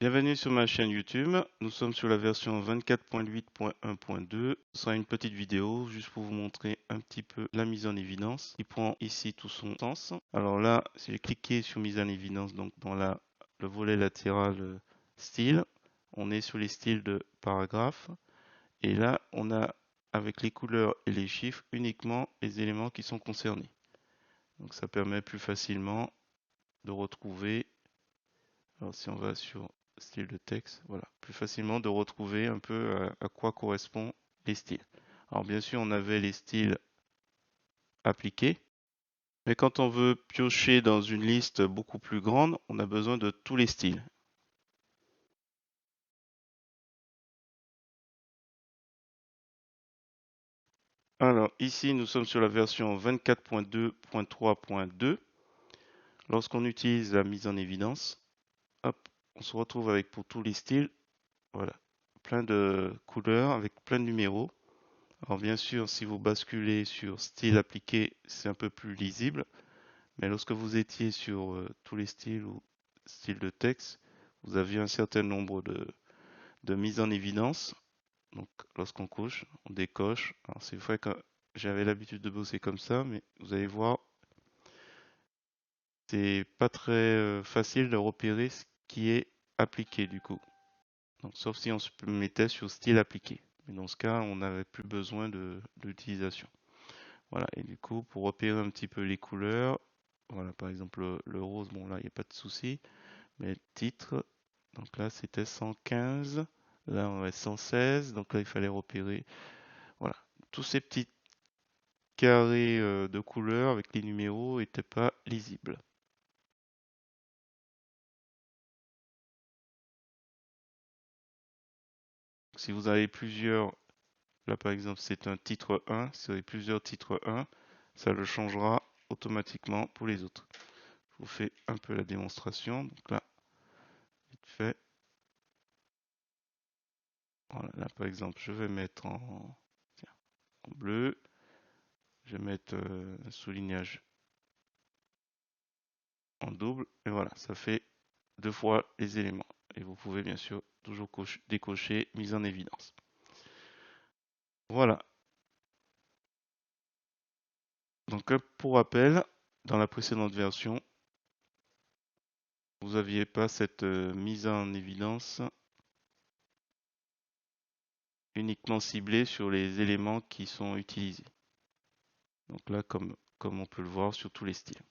Bienvenue sur ma chaîne YouTube. Nous sommes sur la version 24.8.1.2. Ce sera une petite vidéo juste pour vous montrer un petit peu la mise en évidence qui prend ici tout son sens. Alors là, si j'ai cliqué sur mise en évidence, donc dans le volet latéral style, on est sur les styles de paragraphe. Et là, on a avec les couleurs et les chiffres uniquement les éléments qui sont concernés. Donc ça permet plus facilement de retrouver. Alors si on va sur style de texte, voilà, plus facilement de retrouver un peu à quoi correspondent les styles. Alors bien sûr, on avait les styles appliqués, mais quand on veut piocher dans une liste beaucoup plus grande, on a besoin de tous les styles. Alors ici, nous sommes sur la version 24.2.3.2. Lorsqu'on utilise la mise en évidence, hop, on se retrouve avec pour tous les styles, voilà, plein de couleurs avec plein de numéros. Alors bien sûr, si vous basculez sur style appliqué, c'est un peu plus lisible, mais lorsque vous étiez sur tous les styles ou style de texte, vous aviez un certain nombre de mises en évidence. Donc lorsqu'on coche, on décoche. Alors c'est vrai que j'avais l'habitude de bosser comme ça, mais vous allez voir, c'est pas très facile de repérer ce qui est appliqué du coup. Donc, sauf si on se mettait sur style appliqué. Mais dans ce cas, on n'avait plus besoin de l'utilisation. Voilà, et du coup, pour repérer un petit peu les couleurs, voilà, par exemple le rose, bon là, il n'y a pas de souci, mais le titre, donc là, c'était 115, là, on est 116, donc là, il fallait repérer, voilà, tous ces petits carrés de couleurs avec les numéros n'étaient pas lisibles. Si vous avez plusieurs, là, par exemple, c'est un titre 1, si vous avez plusieurs titres 1, ça le changera automatiquement pour les autres. Je vous fais un peu la démonstration, donc là, vite fait. Voilà, là par exemple, je vais mettre tiens, en bleu, je vais mettre un soulignage en double, et voilà, ça fait deux fois les éléments. Et vous pouvez bien sûr toujours décocher mise en évidence. Voilà, donc pour rappel, dans la précédente version, vous n'aviez pas cette mise en évidence uniquement ciblée sur les éléments qui sont utilisés. Donc là, comme on peut le voir sur tous les styles.